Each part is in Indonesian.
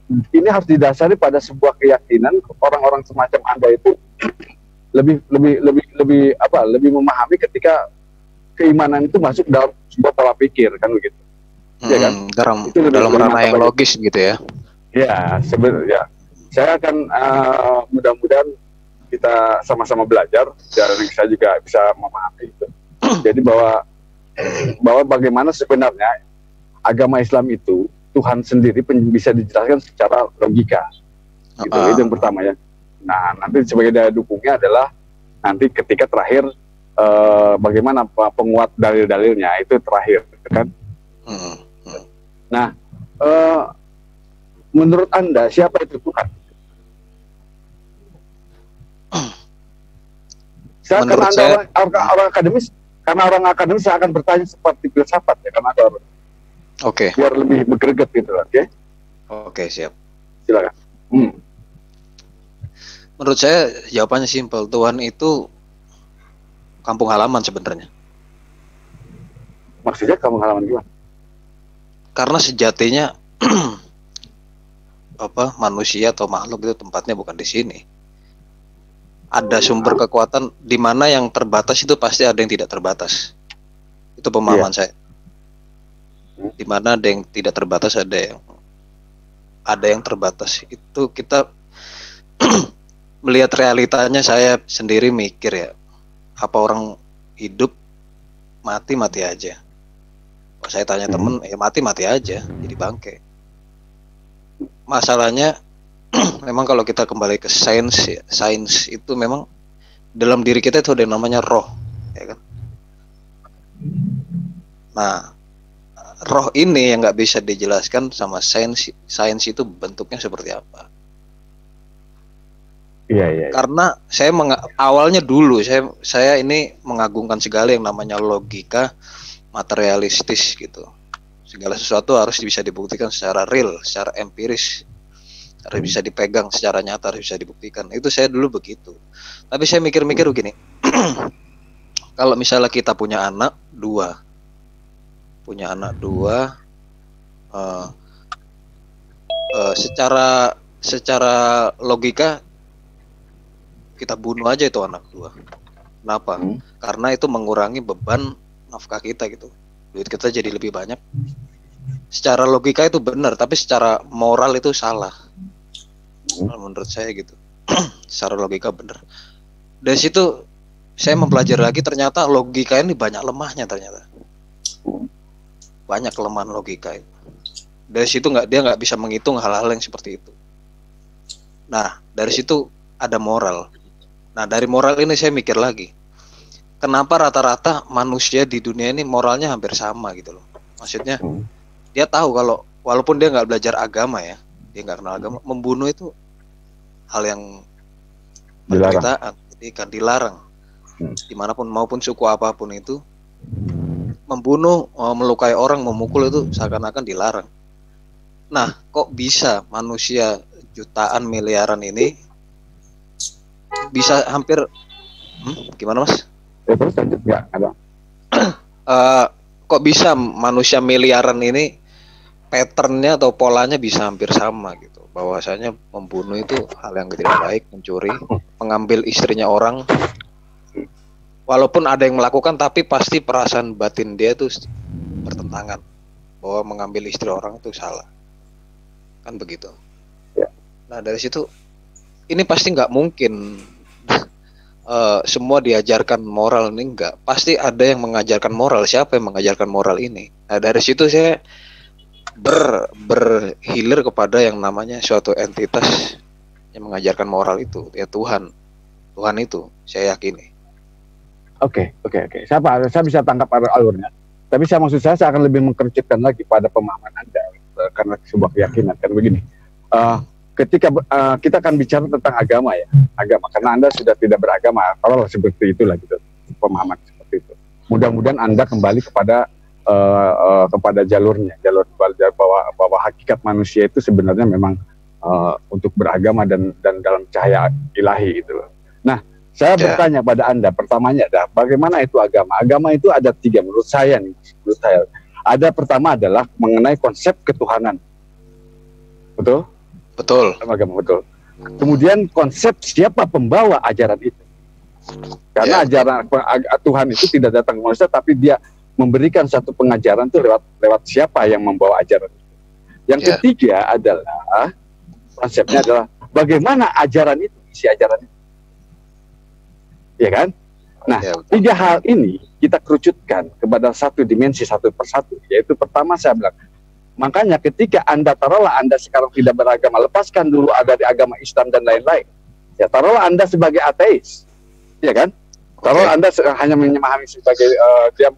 ini harus didasari pada sebuah keyakinan. Orang-orang semacam Anda itu lebih memahami ketika keimanan itu masuk dalam sebuah pola pikir, kan begitu. Ya kan? Itu dalam ranah yang logis gitu ya. Ya, sebenarnya saya akan mudah-mudahan kita sama-sama belajar dan saya juga bisa memahami itu. Jadi bahwa bagaimana sebenarnya agama Islam itu Tuhan sendiri bisa dijelaskan secara logika. Gitu. Itu yang pertama ya. Nah, nanti sebagai daya dukungnya adalah nanti ketika terakhir bagaimana penguat dalil-dalilnya itu terakhir, kan? Nah, menurut Anda siapa itu Tuhan? Orang akademis, karena orang akademis saya akan bertanya seperti filsafat ya, karena ada biar lebih bergreget gitu, Oke, siap. Silakan. Menurut saya jawabannya simpel. Tuhan itu kampung halaman sebenarnya. Maksudnya kampung halaman gimana? Karena sejatinya manusia atau makhluk itu tempatnya bukan di sini. Ada sumber kekuatan di mana yang terbatas itu pasti ada yang tidak terbatas. Itu pemahaman saya. Di mana ada yang tidak terbatas, ada yang terbatas. Itu kita melihat realitanya. Saya sendiri mikir ya, apa orang hidup mati aja. Kalau saya tanya temen, ya mati aja, jadi bangke. Masalahnya memang kalau kita kembali ke sains ya, sains itu memang dalam diri kita itu ada yang namanya roh, ya kan? Nah, roh ini yang nggak bisa dijelaskan sama sains. Sains itu bentuknya seperti apa? Iya. Karena saya awalnya dulu saya ini mengagungkan segala yang namanya logika materialistis gitu. Segala sesuatu harus bisa dibuktikan secara real, secara empiris, harus bisa dipegang secara nyata, harus bisa dibuktikan. Itu saya dulu begitu. Tapi saya mikir-mikir begini. Kalau misalnya kita punya anak dua, secara logika kita bunuh aja itu anak dua. Kenapa? Karena itu mengurangi beban nafkah kita gitu. Duit kita jadi lebih banyak. Secara logika itu benar, tapi secara moral itu salah. Menurut saya gitu. Secara logika benar. Dari situ saya mempelajari lagi, ternyata logika ini banyak lemahnya ternyata. Banyak kelemahan logika itu. Dari situ dia nggak bisa menghitung hal-hal yang seperti itu. Nah, dari situ ada moral. Nah, dari moral ini saya mikir lagi. Kenapa rata-rata manusia di dunia ini moralnya hampir sama gitu loh. Maksudnya dia tahu kalau walaupun dia nggak belajar agama ya, dia nggak kenal agama, membunuh itu hal yang penderitaan, jadi kan dilarang. Dimanapun maupun suku apapun itu, membunuh, melukai orang, memukul itu seakan-akan dilarang. Nah, kok bisa manusia jutaan miliaran ini bisa hampir gimana Mas? Terus lanjut nggak ada. Kok bisa manusia miliaran ini patternnya atau polanya bisa hampir sama gitu. Bahwasanya membunuh itu hal yang tidak baik, mencuri, mengambil istrinya orang. Walaupun ada yang melakukan, tapi pasti perasaan batin dia itu bertentangan bahwa mengambil istri orang itu salah. Kan begitu. Nah, dari situ ini pasti nggak mungkin semua diajarkan moral ini, enggak. Pasti ada yang mengajarkan moral. Siapa yang mengajarkan moral ini? Nah, dari situ saya berhilir kepada yang namanya suatu entitas yang mengajarkan moral itu, ya Tuhan. Tuhan itu saya yakini. Oke. Saya bisa tangkap alurnya. Tapi maksud saya akan lebih mengkerucutkan lagi pada pemahaman Anda karena sebuah keyakinan. Kan begini. Ketika kita akan bicara tentang agama ya, karena Anda sudah tidak beragama, kalau seperti itulah gitu, pemahaman seperti itu. Mudah-mudahan Anda kembali kepada jalurnya, bahwa hakikat manusia itu sebenarnya memang untuk beragama dan dalam cahaya ilahi gitu loh. Nah, saya bertanya pada Anda, pertamanya bagaimana itu agama? Agama itu ada 3 menurut saya nih, menurut saya. Ada pertama adalah mengenai konsep ketuhanan, betul? Betul. Agama, betul. Kemudian konsep siapa pembawa ajaran itu. Karena ajaran Tuhan itu tidak datang ke manusia, tapi dia memberikan satu pengajaran itu lewat siapa yang membawa ajaran itu. Yang ketiga adalah konsepnya adalah bagaimana ajaran itu, isi ajaran itu. Ya kan? Nah, tiga hal ini kita kerucutkan kepada satu dimensi satu persatu. Yaitu pertama saya bilang, makanya ketika taruhlah Anda sekarang tidak beragama, lepaskan dulu dari agama Islam dan lain-lain. Ya, taruhlah Anda sebagai ateis. Ya kan? Taruhlah Anda hanya memahami sebagai dia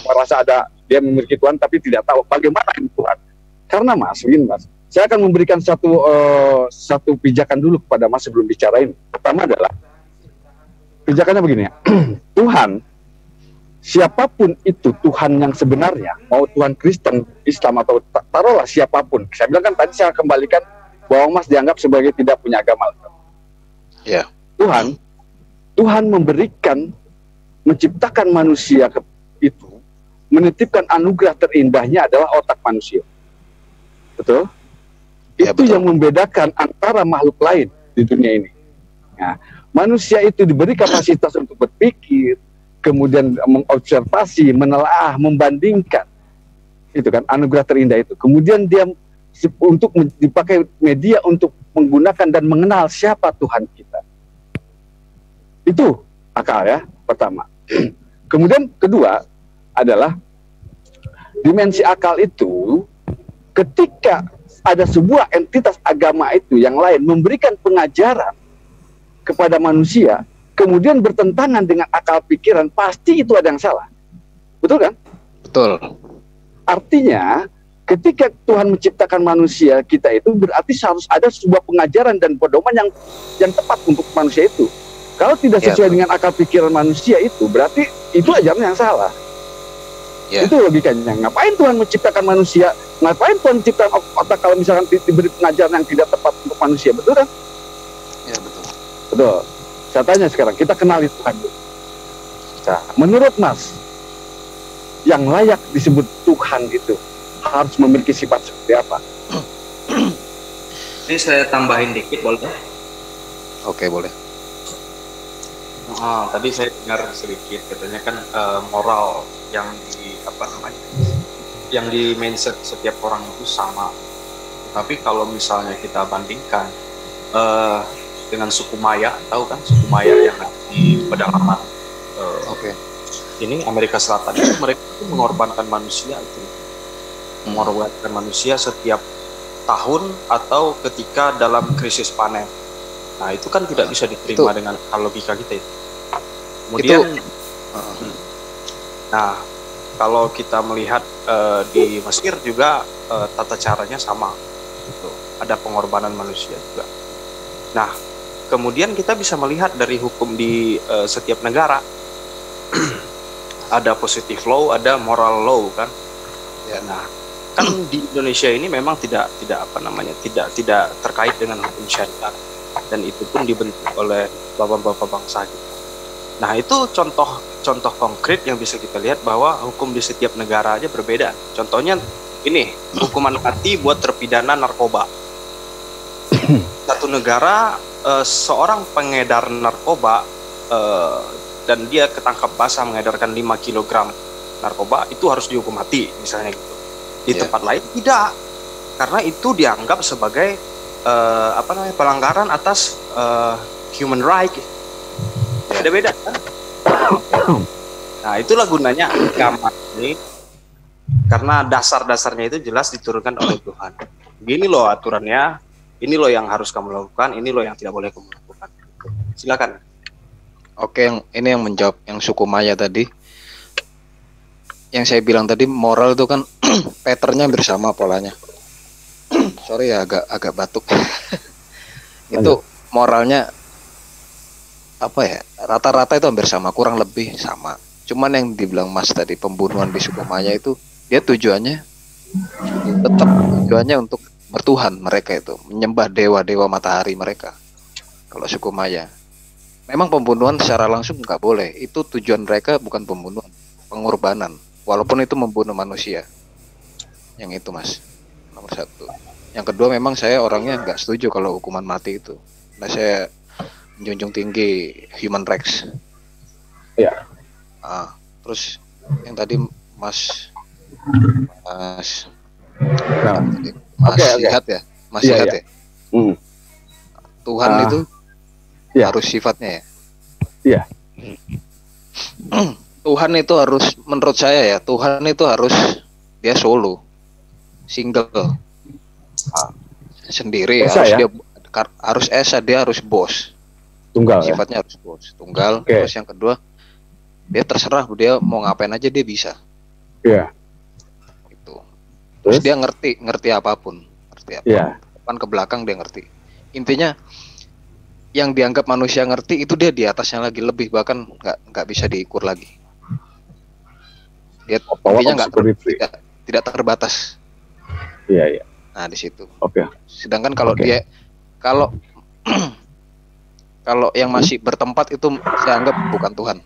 merasa dia memiliki Tuhan tapi tidak tahu bagaimana ini Tuhan. Karena Mas, begini Mas, saya akan memberikan satu pijakan dulu kepada Mas sebelum bicara ini. Pertama adalah pijakannya begini ya. Tuhan, siapapun itu Tuhan yang sebenarnya, mau Tuhan Kristen, Islam atau taruhlah siapapun. Saya bilang kan tadi saya kembalikan bahwa Mas dianggap sebagai tidak punya agama. Ya. Tuhan menciptakan manusia itu, menitipkan anugerah terindahnya adalah otak manusia. Betul? Ya, itu betul. yang membedakan antara makhluk lain di dunia ini. Nah, manusia itu diberi kapasitas untuk berpikir, kemudian mengobservasi, menelaah, membandingkan. Itu kan anugerah terindah itu. Kemudian dia untuk dipakai media untuk menggunakan dan mengenal siapa Tuhan kita. Itu akal ya, pertama. Kemudian kedua adalah dimensi akal itu ketika ada sebuah entitas agama itu yang lain memberikan pengajaran kepada manusia, kemudian bertentangan dengan akal pikiran, pasti itu ada yang salah. Betul kan? Betul. Artinya, ketika Tuhan menciptakan manusia kita itu berarti harus ada sebuah pengajaran dan pedoman yang tepat untuk manusia itu. Kalau tidak sesuai dengan akal pikiran manusia itu, berarti itu ajaran yang salah. Itu logikanya. Ngapain Tuhan menciptakan manusia? Ngapain Tuhan menciptakan otak kalau misalkan diberi pengajaran yang tidak tepat untuk manusia? Betul kan? Ya, betul. Betul. Saya tanya sekarang, kita kenali Tuhan dulu. Nah, menurut Mas, yang layak disebut Tuhan itu harus memiliki sifat seperti apa? Ini saya tambahin dikit, boleh? Oke, boleh. Tadi saya dengar sedikit, katanya kan moral yang di mindset setiap orang itu sama. Tapi kalau misalnya kita bandingkan dengan suku Maya, tahu kan suku Maya yang ada di pedalaman ini Amerika Selatan, itu mereka itu mengorbankan manusia setiap tahun atau ketika dalam krisis panen. Nah itu kan tidak bisa diterima dengan logika kita itu. Kemudian nah kalau kita melihat di Mesir juga tata caranya sama gitu. Ada pengorbanan manusia juga. Nah kemudian kita bisa melihat dari hukum di setiap negara ada positive law, ada moral law kan. Ya, nah kan di Indonesia ini memang tidak terkait dengan hukum syariat, dan itu pun dibentuk oleh bapak-bapak bangsa kita. Nah itu contoh konkret yang bisa kita lihat bahwa hukum di setiap negara aja berbeda. Contohnya ini, hukuman mati buat terpidana narkoba. Satu negara seorang pengedar narkoba dan dia ketangkap basah mengedarkan 5 kg narkoba, itu harus dihukum mati misalnya gitu. Di tempat lain tidak, karena itu dianggap sebagai pelanggaran atas human right. Beda-beda kan? Nah itulah gunanya agama ini, karena dasar-dasarnya itu jelas diturunkan oleh Tuhan. Begini loh aturannya, ini loh yang harus kamu lakukan, ini loh yang tidak boleh kamu lakukan. Silakan. Oke, ini yang menjawab yang suku Maya tadi. Yang saya bilang tadi moral itu kan patternnya hampir sama polanya. Sorry ya agak batuk. Itu moralnya apa ya? Rata-rata itu hampir sama, kurang lebih sama. Cuman yang dibilang Mas tadi, pembunuhan di suku Maya itu dia tujuannya untuk bertuhan mereka itu, menyembah dewa-dewa matahari mereka. Kalau suku Maya, memang pembunuhan secara langsung nggak boleh. Itu tujuan mereka bukan pembunuhan, pengorbanan. Walaupun itu membunuh manusia. Yang itu Mas, nomor satu. Yang kedua memang saya orangnya nggak setuju kalau hukuman mati itu. Nah, saya menjunjung tinggi human rights. Ya. Terus yang tadi Mas Sihat ya, Mas Sihat ya. Tuhan itu harus sifatnya ya. Iya. Tuhan itu harus, menurut saya ya, Tuhan itu harus dia solo, single, sendiri, esa, harus ya? dia harus esa, dia harus bos, tunggal. Sifatnya harus bos, tunggal. Okay. Terus yang kedua, dia terserah, dia mau ngapain aja dia bisa. Iya. Itu. Terus dia ngerti apapun, Iya. Depan ke belakang dia ngerti. Intinya yang dianggap manusia ngerti itu dia di atasnya lagi, lebih, bahkan nggak bisa diukur lagi. Dia intinya tidak terbatas. Iya. Nah, di situ. Oke. Sedangkan kalau dia kalau yang masih bertempat itu saya anggap bukan Tuhan.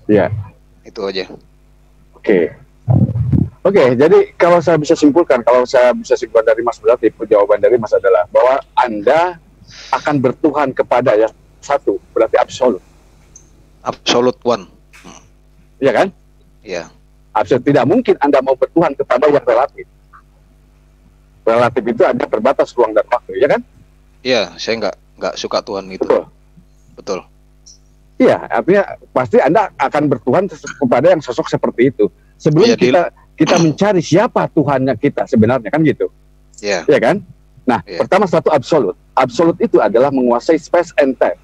Iya. Itu aja. Oke, jadi kalau saya bisa simpulkan dari Mas, berarti jawaban dari Mas adalah bahwa Anda akan bertuhan kepada yang satu, berarti absolut. Absolute one. Iya kan? Iya. Absolut. Tidak mungkin Anda mau bertuhan kepada yang relatif. Relatif itu ada terbatas ruang dan waktu, ya kan? Iya, saya nggak suka Tuhan itu. Betul. Iya, artinya pasti Anda akan bertuhan kepada yang sosok seperti itu. Sebelum kita mencari siapa Tuhannya kita sebenarnya, kan gitu. Iya. Iya kan? Nah, pertama satu absolut. Absolut itu adalah menguasai space and time.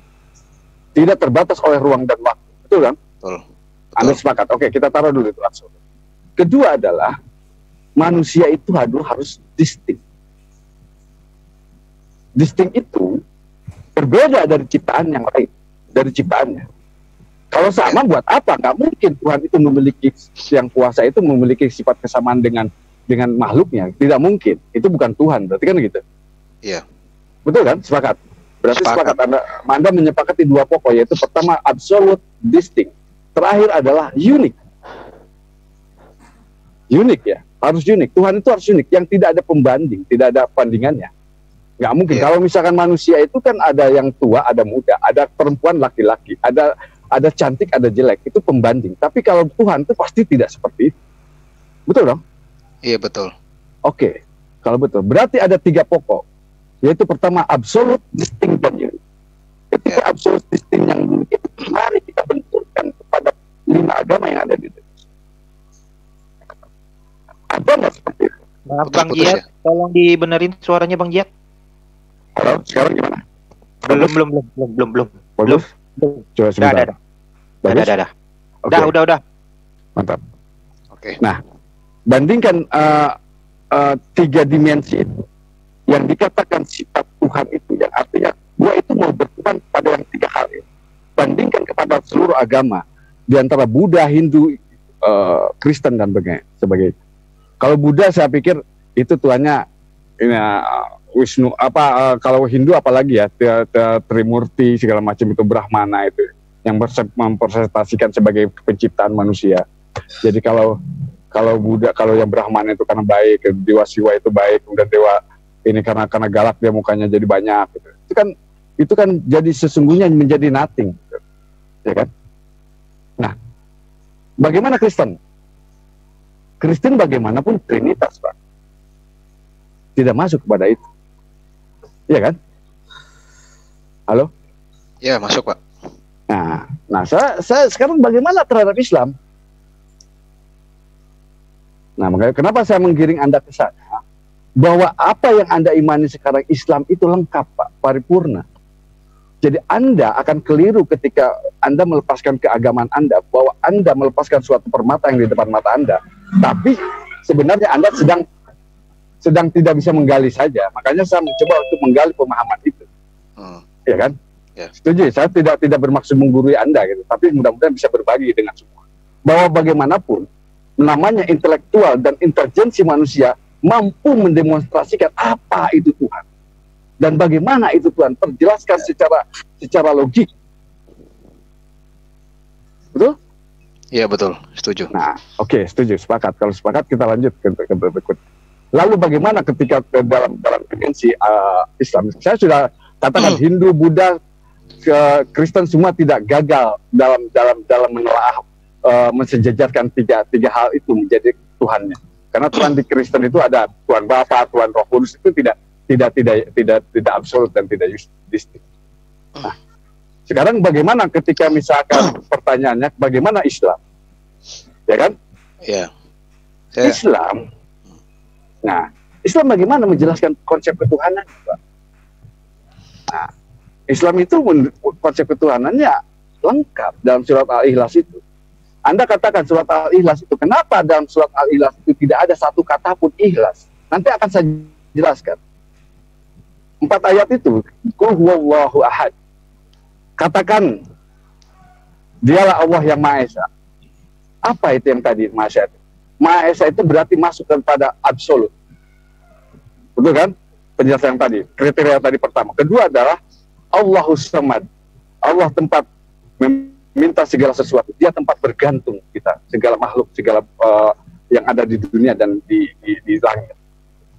Tidak terbatas oleh ruang dan waktu. Betul kan? Betul. Anda sepakat? Oke, kita taruh dulu itu absolut. Kedua adalah manusia itu harus distinct. Distinct itu berbeda dari ciptaan yang lain, dari ciptaannya. Kalau sama buat apa? Nggak mungkin Tuhan itu memiliki, yang kuasa itu memiliki sifat kesamaan dengan makhluknya. Tidak mungkin. Itu bukan Tuhan, berarti kan gitu. Iya. Betul kan? Sepakat. Berarti sepakat. Anda menyepakati dua pokok, yaitu pertama absolute, distinct. Terakhir adalah unik. Unik ya, harus unik. Tuhan itu harus unik, yang tidak ada pembanding, tidak ada bandingannya. Nggak mungkin. Kalau misalkan manusia itu kan ada yang tua, ada muda, ada perempuan, laki-laki, ada cantik, ada jelek, itu pembanding. Tapi kalau Tuhan itu pasti tidak seperti itu. Betul dong? Iya, betul. Oke, kalau betul. Berarti ada tiga pokok, yaitu pertama absolute, distinct, dan unik. Ketika absolute, distinct yang unik itu, mari kita benturkan kepada 5 agama yang ada di dunia. Ada nggak seperti itu? Maaf Bang Jihad, tolong dibenerin suaranya Bang Jihad. Halo, sekarang gimana? Belum. Bagus? Coba sebentar. Udah. Mantap. Oke. Nah, bandingkan 3 dimensi itu. Yang dikatakan sifat Tuhan itu, yang artinya gua itu mau bertuhan pada yang 3 hal itu. Bandingkan kepada seluruh agama, di antara Buddha, Hindu, Kristen dan sebagainya. Kalau Buddha saya pikir itu Tuhannya Wisnu, kalau Hindu apalagi ya, Trimurti segala macam, itu Brahmana itu yang mempresentasikan sebagai penciptaan manusia. Jadi kalau Buddha, kalau yang Brahmana itu karena baik, dewa Siwa itu baik, kemudian dewa ini karena galak dia mukanya jadi banyak gitu. Itu kan jadi sesungguhnya menjadi nothing gitu. Ya kan? Nah, bagaimana Kristen? Kristen bagaimanapun Trinitas, Pak. Tidak masuk kepada itu. Iya kan? Halo? Ya, masuk, Pak. Nah, saya sekarang bagaimana terhadap Islam? Nah, makanya kenapa saya menggiring Anda ke sana? Bahwa apa yang Anda imani sekarang Islam itu lengkap, Pak, paripurna. Jadi Anda akan keliru ketika Anda melepaskan keagamaan Anda, bahwa Anda melepaskan suatu permata yang di depan mata Anda. Tapi sebenarnya Anda sedang tidak bisa menggali saja. Makanya saya mencoba untuk menggali pemahaman itu. Ya kan? Ya. Setuju, saya tidak bermaksud menggurui Anda gitu, tapi mudah-mudahan bisa berbagi dengan semua. Bahwa bagaimanapun namanya intelektual dan intelijensi manusia mampu mendemonstrasikan apa itu Tuhan. Dan bagaimana itu Tuhan terjelaskan secara logik. Betul? Iya, betul, setuju. Nah, oke, setuju, sepakat. Kalau sepakat kita lanjut ke berikut. Lalu bagaimana ketika dalam dimensi Islam? Saya sudah katakan Hindu, Buddha, Kristen semua tidak gagal dalam menelaah mensejajarkan tiga hal itu menjadi Tuhannya. Karena Tuhan di Kristen itu ada Tuhan Bapa, Tuhan Roh Kudus, itu tidak absolut dan tidak distinct. Nah, sekarang bagaimana ketika misalkan pertanyaannya bagaimana Islam? Ya kan? Ya. Islam. Nah, Islam bagaimana menjelaskan konsep ketuhanan, Pak? Nah, Islam itu konsep ketuhanannya lengkap dalam surat Al-Ikhlas itu. Anda katakan surat Al-Ikhlas itu, kenapa dalam surat Al-Ikhlas itu tidak ada satu kata pun ikhlas? Nanti akan saya jelaskan. 4 ayat itu, Qul huwallahu ahad. Katakan, dialah Allah yang Maha Esa. Apa itu yang tadi Maha Esa itu? Maha Esa itu berarti masuk kepada absolut. Betul kan? Penjelasan yang tadi, kriteria tadi pertama. Kedua adalah Allahus Samad. Allah tempat minta segala sesuatu, dia tempat bergantung kita, segala makhluk, segala yang ada di dunia dan di langit,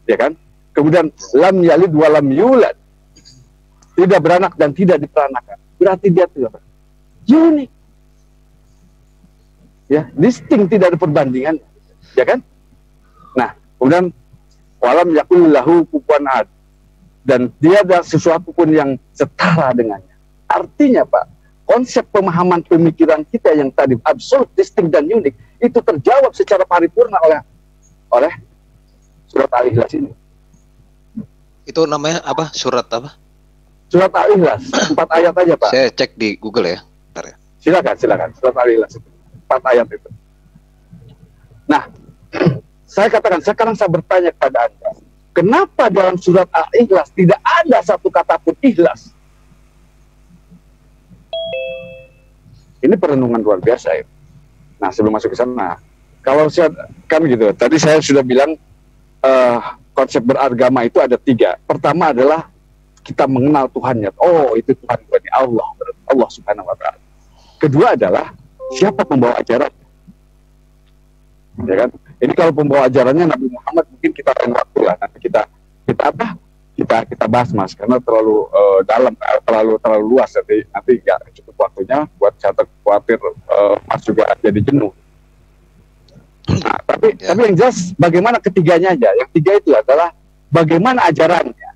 ya kan? Kemudian lam yalid wa lam yulad, tidak beranak dan tidak diperanakan, berarti dia itu apa? Unik, ya, distinct, tidak ada perbandingan, ya kan? Nah, kemudian walam yakul lahu kufuwan ahad, dan dia ada sesuatu pun yang setara dengannya. Artinya, Pak, konsep pemahaman pemikiran kita yang tadi absolut, distinct dan unik itu terjawab secara paripurna oleh surat Al-Ikhlas ini. Itu namanya apa? Surat apa? Surat Al-Ikhlas, 4 ayat aja, Pak. Saya cek di Google ya. Bentar ya. Silakan. Surat Al-Ikhlas itu 4 ayat itu. Nah, saya katakan sekarang saya bertanya kepada Anda, kenapa dalam surat Al-Ikhlas tidak ada satu kata pun ikhlas? Ini perenungan luar biasa ya. Nah, sebelum masuk ke sana, kalau saya kan gitu, tadi saya sudah bilang konsep beragama itu ada 3. Pertama adalah kita mengenal Tuhannya. Oh, itu Tuhan berarti Allah Subhanahu wa Ta'ala. Kedua adalah siapa pembawa ajaran. Ya kan? Ini kalau pembawa ajarannya Nabi Muhammad, mungkin kita lain waktu lah. Nanti kita bahas, Mas, karena terlalu dalam, terlalu luas, nanti nggak cukup waktunya buat saya khawatir Mas juga jadi jenuh. Nah, tapi yang jelas bagaimana ketiganya aja. Yang 3 itu adalah bagaimana ajarannya,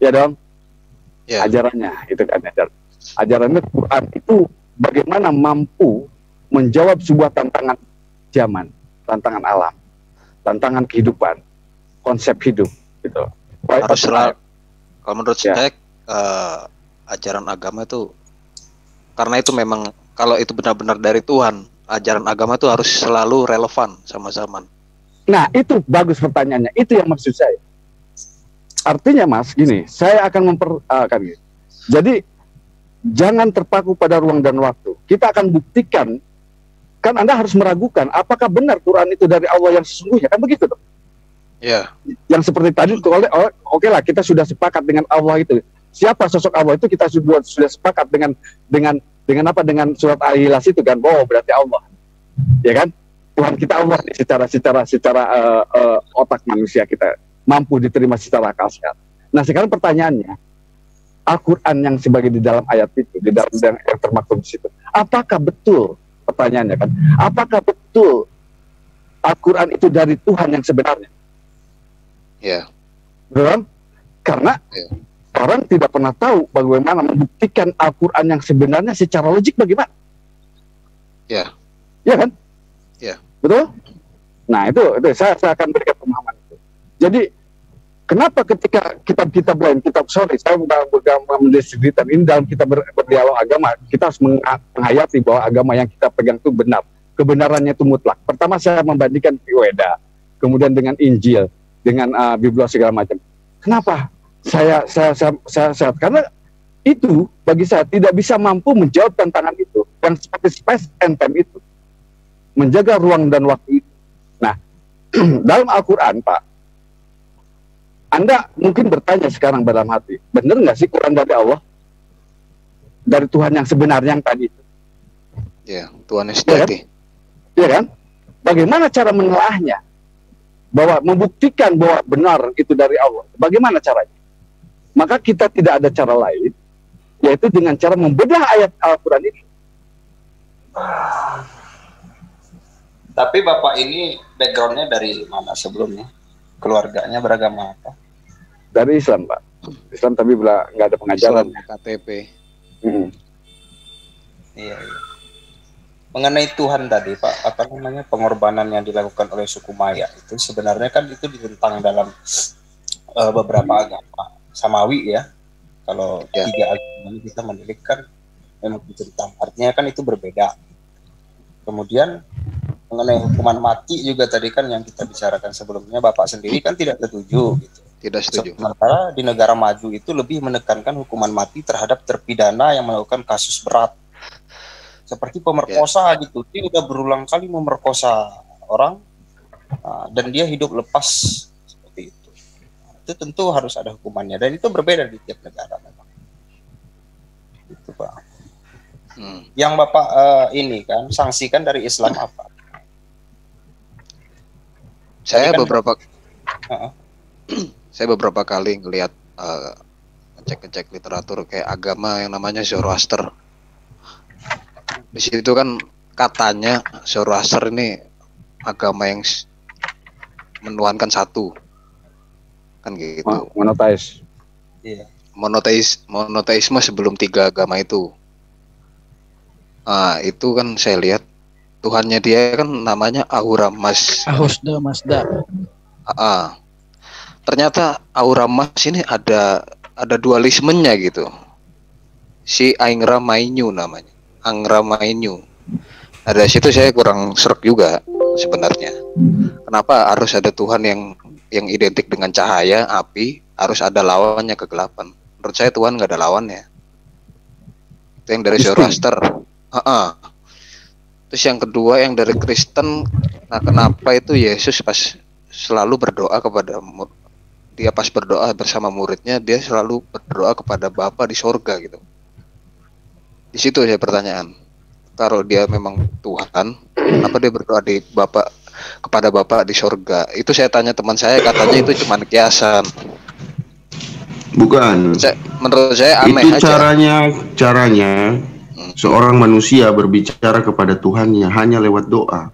ya dong, ajarannya itu kan ajarannya Quran itu bagaimana mampu menjawab sebuah tantangan zaman, tantangan alam, tantangan kehidupan, konsep hidup. Gitu. Harus selalu, kalau menurut saya ajaran agama itu, karena itu memang kalau itu benar-benar dari Tuhan, ajaran agama itu harus selalu relevan sama zaman. Nah, itu bagus pertanyaannya, itu yang maksud saya. Artinya, Mas, gini, saya akan gini. Jadi jangan terpaku pada ruang dan waktu. Kita akan buktikan, kan Anda harus meragukan apakah benar Quran itu dari Allah yang sesungguhnya, kan begitu dong? Ya. Yang seperti tadi itu oke lah, kita sudah sepakat dengan Allah itu. Siapa sosok Allah itu kita sudah sepakat dengan surat Al-Ikhlas itu kan. Oh, berarti Allah. Ya kan? Tuhan kita Allah secara otak manusia kita mampu diterima secara akal sehat. Nah, sekarang pertanyaannya, Al-Qur'an yang sebagai di dalam ayat itu, di dalam yang termaktub di situ. Apakah betul, pertanyaannya kan? Apakah betul Al-Qur'an itu dari Tuhan yang sebenarnya? Ya. Betul? Karena orang tidak pernah tahu bagaimana membuktikan Al-Quran yang sebenarnya secara logik bagaimana. Ya. Ya kan? Ya. Betul? Nah, itu saya akan berikan pemahaman itu. Jadi, kenapa ketika kitab-kitab lain, saya mendeskripsikan ini dalam kita berdialog agama, kita harus menghayati bahwa agama yang kita pegang itu benar. Kebenarannya itu mutlak. Pertama saya membandingkan Weda, kemudian dengan Injil, dengan Biblia segala macam. Kenapa? Saya karena itu bagi saya tidak bisa mampu menjawab tantangan itu yang seperti space and time itu, menjaga ruang dan waktu itu. Nah, dalam Al-Quran, Pak, Anda mungkin bertanya sekarang dalam hati, benar nggak sih Quran dari Allah, dari Tuhan yang sebenarnya yang tadi itu? Ya, Tuhan yang sejati. Iya kan? Bagaimana cara menelaahnya? bahwa membuktikan bahwa benar itu dari Allah. Bagaimana caranya? Maka kita tidak ada cara lain, yaitu dengan cara membedah ayat Al-Quran ini. Tapi Bapak ini backgroundnya dari mana sebelumnya? Keluarganya beragama apa? Dari Islam, Pak. Islam tapi nggak ada pengajaran. Islam, KTP. Iya. Mengenai Tuhan tadi, Pak, apa namanya, pengorbanan yang dilakukan oleh suku Maya itu sebenarnya kan itu ditentang dalam beberapa agama Samawi ya. Kalau tiga agama ini kita mendirikan memang ditentang. Artinya kan itu berbeda. Kemudian mengenai hukuman mati juga tadi kan yang kita bicarakan sebelumnya, Bapak sendiri kan tidak setuju gitu. Tidak setuju. Sementara di negara maju itu lebih menekankan hukuman mati terhadap terpidana yang melakukan kasus berat. Seperti pemerkosa gitu. Dia udah berulang kali memerkosa orang dan dia hidup lepas seperti itu. Itu tentu harus ada hukumannya dan itu berbeda di tiap negara memang. Itu, Pak. Yang Bapak ini kan sanksikan dari Islam apa? Saya kan, saya beberapa kali ngelihat ngecek literatur kayak agama yang namanya Zoroaster. Di situ kan katanya Zoroaster ini agama yang menuhankan satu, kan gitu. Monoteis. Iya. Monoteisme sebelum tiga agama itu. Itu kan saya lihat Tuhannya dia kan namanya Ahura Mazda. Ternyata Ahura Mazda ini ada dualismenya gitu. Si Angra Mainyu namanya. Angra Mainyu. Nah, dari situ saya kurang srek juga sebenarnya. Kenapa harus ada Tuhan yang identik dengan cahaya, api, harus ada lawannya kegelapan? Menurut saya Tuhan nggak ada lawannya. Itu yang dari Zoroaster. Terus yang kedua yang dari Kristen, nah kenapa itu Yesus pas selalu berdoa kepada dia pas berdoa bersama muridnya, dia selalu berdoa kepada Bapa di sorga gitu. Di situ saya pertanyaan, kalau dia memang Tuhan, kenapa dia berdoa kepada Bapa di sorga? Itu saya tanya teman saya, katanya itu cuma kiasan. Bukan. Menurut saya aneh itu aja. Caranya seorang manusia berbicara kepada Tuhannya hanya lewat doa.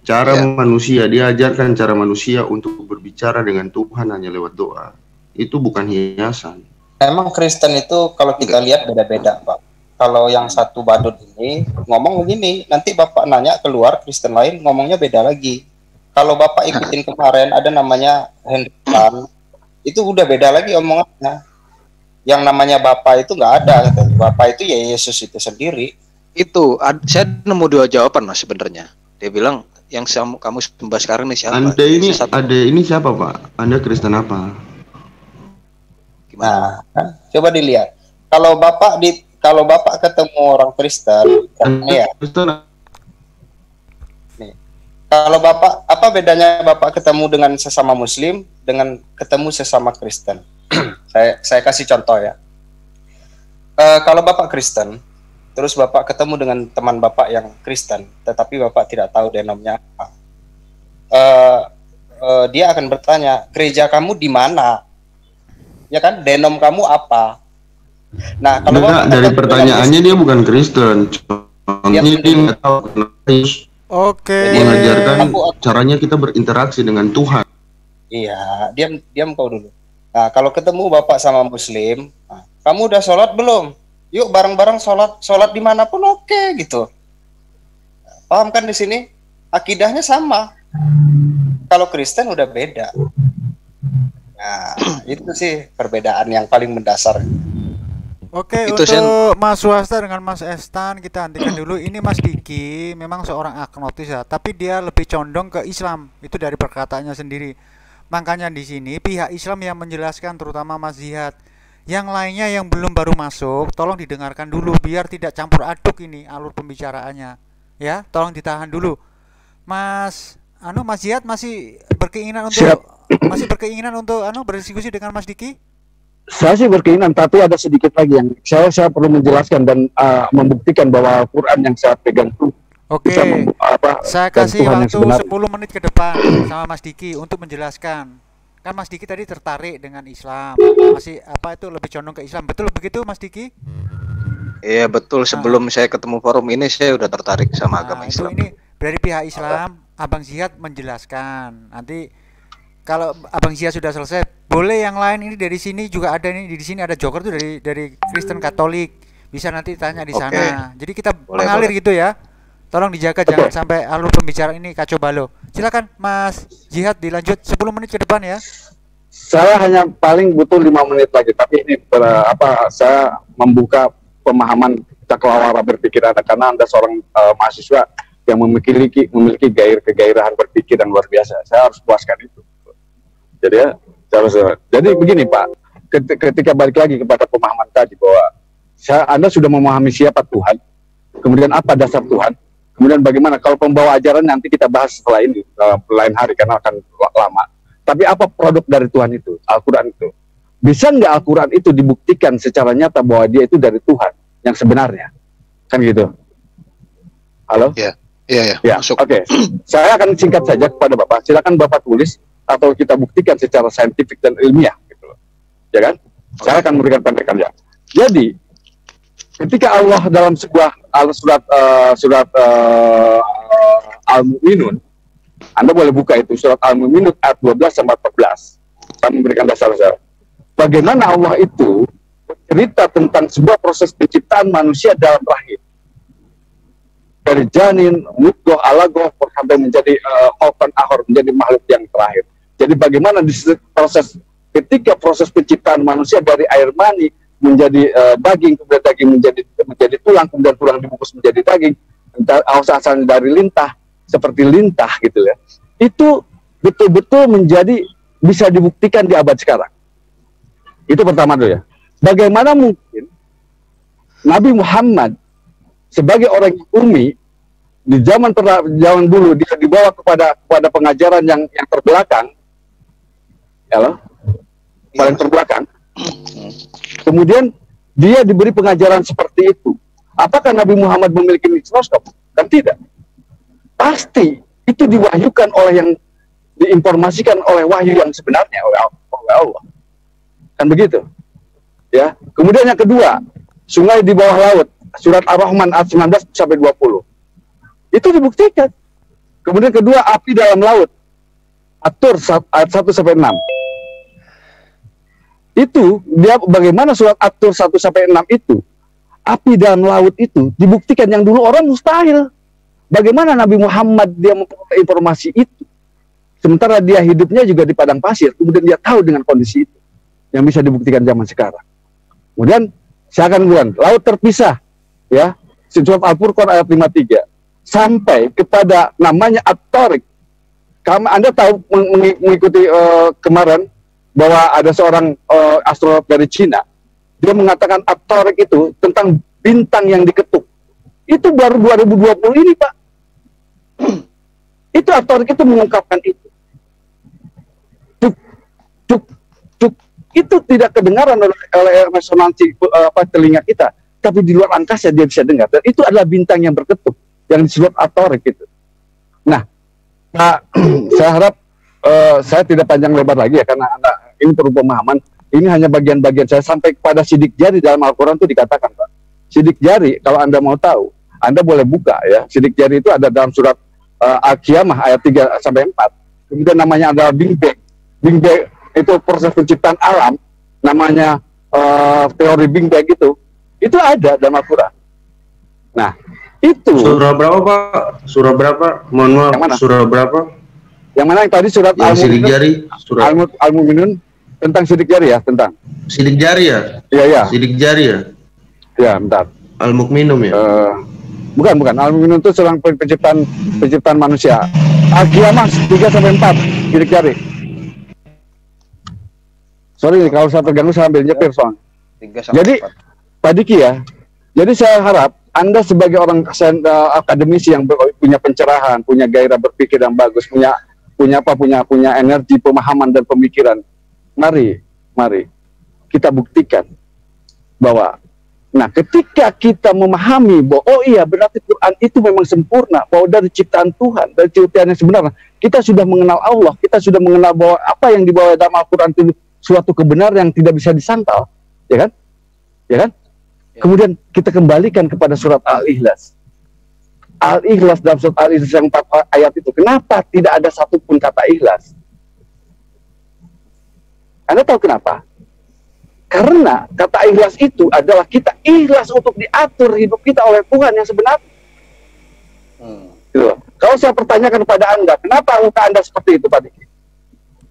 Cara manusia, diajarkan cara manusia untuk berbicara dengan Tuhan hanya lewat doa. Itu bukan hiasan. Emang Kristen itu kalau kita lihat beda-beda, Pak. Kalau yang satu badut ini ngomong begini, nanti Bapak nanya keluar Kristen lain ngomongnya beda lagi. Kalau Bapak ikutin kemarin ada namanya Henry Tan, itu udah beda lagi omongannya. Yang namanya Bapak itu nggak ada, Bapak itu ya Yesus itu sendiri. Itu saya nemu dua jawaban Mas sebenarnya. Dia bilang yang kamu sembah sekarang ini siapa? Anda ini siapa Pak? Anda Kristen apa? Gimana? Nah, coba dilihat. Kalau Bapak ketemu orang Kristen, ya. Kristen. Nih. Kalau Bapak, apa bedanya Bapak ketemu dengan sesama Muslim dengan ketemu sesama Kristen? Saya kasih contoh ya. Kalau Bapak Kristen, terus Bapak ketemu dengan teman Bapak yang Kristen, tetapi Bapak tidak tahu denomnya apa. Dia akan bertanya, gereja kamu di mana? Ya kan, denom kamu apa? Nah, kalau Bapak dari pertanyaannya dia bukan Kristen. Dia nggak tahu. Oke. Mengajarkan caranya kita berinteraksi dengan Tuhan. Iya, diam kau dulu. Nah, kalau ketemu Bapak sama Muslim, kamu udah sholat belum? Yuk bareng-bareng sholat dimanapun oke gitu. Paham kan di sini? Akidahnya sama. Kalau Kristen udah beda. Nah, itu sih perbedaan yang paling mendasar. Oke, itu untuk Mas Swasta dengan Mas Estan kita hentikan dulu. Ini Mas Diki memang seorang agnostis ya, tapi dia lebih condong ke Islam. Itu dari perkataannya sendiri. Makanya di sini pihak Islam yang menjelaskan, terutama Mas Zihad. Yang lainnya yang belum baru masuk, tolong didengarkan dulu biar tidak campur aduk ini alur pembicaraannya. Ya, tolong ditahan dulu. Mas Zihad masih berkeinginan untuk berdiskusi dengan Mas Diki? Saya sih berkeinginan, tapi ada sedikit lagi yang saya perlu menjelaskan dan membuktikan bahwa Al-Quran yang saya pegang itu Oke, bisa saya dan kasih Tuhan yang waktu sebenarnya. 10 menit ke depan sama Mas Diki untuk menjelaskan. Kan Mas Diki tadi tertarik dengan Islam. Masih apa itu lebih condong ke Islam. Betul begitu Mas Diki? Iya betul, sebelum saya ketemu forum ini saya udah tertarik sama agama Nah, itu Islam. ini dari pihak Islam, Abang Ziyad menjelaskan. Nanti kalau Abang Ziyad sudah selesai, boleh yang lain ini dari sini juga ada nih. Di sini ada Joker tuh dari Kristen Katolik. Bisa nanti tanya di Oke. sana. Jadi kita Boleh, mengalir boleh. gitu ya. Tolong dijaga jangan sampai alur pembicaraan ini kacau balau. Silakan Mas Jihad dilanjut 10 menit ke depan ya. Saya hanya paling butuh 5 menit lagi, tapi ini saya membuka pemahaman cakrawala berpikir Anda, karena Anda seorang mahasiswa yang memiliki kegairahan berpikir yang luar biasa. Saya harus puaskan itu. Jadi ya, jadi begini Pak, ketika balik lagi kepada pemahaman tadi bahwa Anda sudah memahami siapa Tuhan, kemudian apa dasar Tuhan, kemudian bagaimana kalau pembawa ajaran nanti kita bahas setelah ini lain hari karena akan lama. Tapi apa produk dari Tuhan itu, Al-Quran itu? Bisa nggak Al-Quran itu dibuktikan secara nyata bahwa dia itu dari Tuhan yang sebenarnya? Kan gitu. Halo? Iya, Ya, masuk. oke. Saya akan singkat saja kepada Bapak. Silakan Bapak tulis atau kita buktikan secara saintifik dan ilmiah, gitu loh. Ya kan? Saya akan memberikan pendekannya. Jadi, ketika Allah dalam sebuah surat Al-Mu'minun, Anda boleh buka itu surat Al-Mu'minun ayat 12 sampai 14. Saya memberikan dasar-dasar. Bagaimana Allah itu bercerita tentang sebuah proses penciptaan manusia dalam rahim. Dari janin, mudghah, alaqah sampai menjadi khalqan akhar, menjadi makhluk yang terakhir. Jadi bagaimana di proses ketika proses penciptaan manusia dari air mani menjadi daging, kemudian daging menjadi tulang, kemudian tulang dibungkus menjadi daging, asalnya dari lintah, seperti lintah gitu ya. Itu betul-betul menjadi bisa dibuktikan di abad sekarang. Itu pertama dulu ya. Bagaimana mungkin Nabi Muhammad sebagai orang ummi di zaman dulu dia dibawa kepada pengajaran yang terbelakang, ya, paling terbelakang. Kemudian dia diberi pengajaran seperti itu. Apakah Nabi Muhammad memiliki mikroskop? Kan tidak. Pasti itu diwahyukan oleh yang diinformasikan oleh wahyu yang sebenarnya oleh Allah. Kan begitu. Ya. Kemudian yang kedua, sungai di bawah laut, surat Ar-Rahman ayat 19 sampai 20. Itu dibuktikan. Kemudian kedua, api dalam laut. At-Tur ayat 1 sampai 6. Itu dia bagaimana surat At-Tur 1 sampai 6 itu, api dalam laut itu dibuktikan yang dulu orang mustahil. Bagaimana Nabi Muhammad dia memperoleh informasi itu? Sementara dia hidupnya juga di padang pasir, kemudian dia tahu dengan kondisi itu yang bisa dibuktikan zaman sekarang. Kemudian saya akan bilang laut terpisah, ya, surat Al-Furqan ayat 53 sampai kepada namanya At-Tariq. Anda tahu mengikuti kemarin bahwa ada seorang astronot dari Cina, dia mengatakan At-Tariq itu tentang bintang yang diketuk. Itu baru 2020 ini Pak. Itu At-Tariq itu mengungkapkan itu. Cuk, itu tidak kedengaran oleh resonansi telinga kita, tapi di luar angkasa dia bisa dengar. Dan itu adalah bintang yang berketuk yang disebut At-Tariq itu. Nah, saya harap saya tidak panjang lebar lagi ya, karena ini perlu pemahaman. Ini hanya bagian-bagian saya sampai kepada sidik jari dalam Al-Quran itu dikatakan Pak. Sidik jari kalau Anda mau tahu, Anda boleh buka ya. Sidik jari itu ada dalam surat Al-Qiyamah ayat 3 sampai 4. Kemudian namanya adalah Big Bang. Big Bang itu proses penciptaan alam, namanya teori Big Bang itu ada dalam Al-Quran. Nah, itu surah berapa Pak? Surah berapa? Mohon maaf, yang mana? surah berapa? Yang mana yang tadi surat Yang sidik jari, surah Al-Mu'minun tentang sidik jari ya, tentang sidik jari ya? Iya. Sidik jari ya? Ya, bentar. Al-Mukminum ya? Bukan. Al-Mu'minun itu seorang penciptaan manusia. Al-Qiyamah 3 sampai 4 sidik jari. Sorry nih, kalau saya terganggu saya ambil nyetir soalnya. 3 sampai Jadi 4. Pak Diki ya, jadi saya harap Anda sebagai orang akademisi yang punya pencerahan, punya gairah berpikir yang bagus, punya energi pemahaman dan pemikiran, mari kita buktikan bahwa Nah, ketika kita memahami bahwa oh iya berarti Quran itu memang sempurna, bahwa dari ciptaan Tuhan, dari ciptaan yang sebenarnya, kita sudah mengenal Allah, kita sudah mengenal bahwa apa yang dibawa dalam Al-Quran itu suatu kebenaran yang tidak bisa disangkal, ya kan? Ya kan? Ya. Kemudian kita kembalikan kepada surat Al-Ikhlas. Al-Ikhlas dalam surat Al-Ikhlas yang 4 ayat itu, kenapa tidak ada satupun kata ikhlas? Anda tahu kenapa? Karena kata ikhlas itu adalah kita ikhlas untuk diatur hidup kita oleh Tuhan yang sebenarnya. Gitu. Kalau saya pertanyakan kepada Anda, kenapa muka Anda seperti itu, Pak Diki?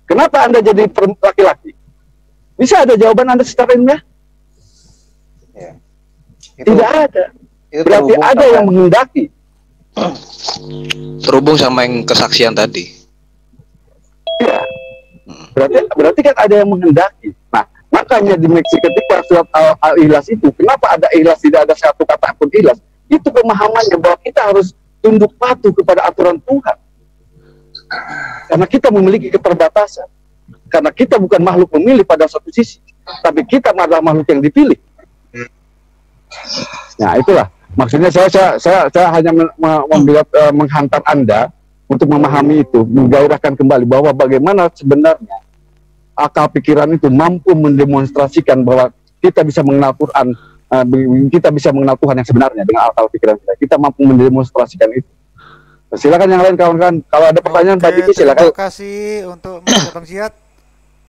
Kenapa Anda jadi laki-laki? Bisa ada jawaban Anda secara ilmiah? Ya. Tidak ada. Berarti ada yang menghendaki. Terhubung sama yang kesaksian tadi. Ya. Berarti kan ada yang menghendaki. Nah, makanya di Meksiko ketika surat Al-Ikhlas itu, kenapa ada ikhlas, tidak ada satu kata pun ikhlas? Itu pemahamannya bahwa kita harus tunduk patuh kepada aturan Tuhan. Karena kita memiliki keterbatasan. Karena kita bukan makhluk memilih pada satu sisi, tapi kita adalah makhluk yang dipilih. Nah, itulah. Maksudnya saya hanya menghantar Anda untuk memahami itu, menggairahkan kembali bahwa bagaimana sebenarnya akal pikiran itu mampu mendemonstrasikan bahwa kita bisa mengenal Quran, kita bisa mengenal Tuhan yang sebenarnya dengan akal pikiran kita. Kita mampu mendemonstrasikan itu. Silakan yang lain kawan-kawan. Kalau ada pertanyaan, Pak Diki silakan. Terima kasih untuk Bang Ziyad.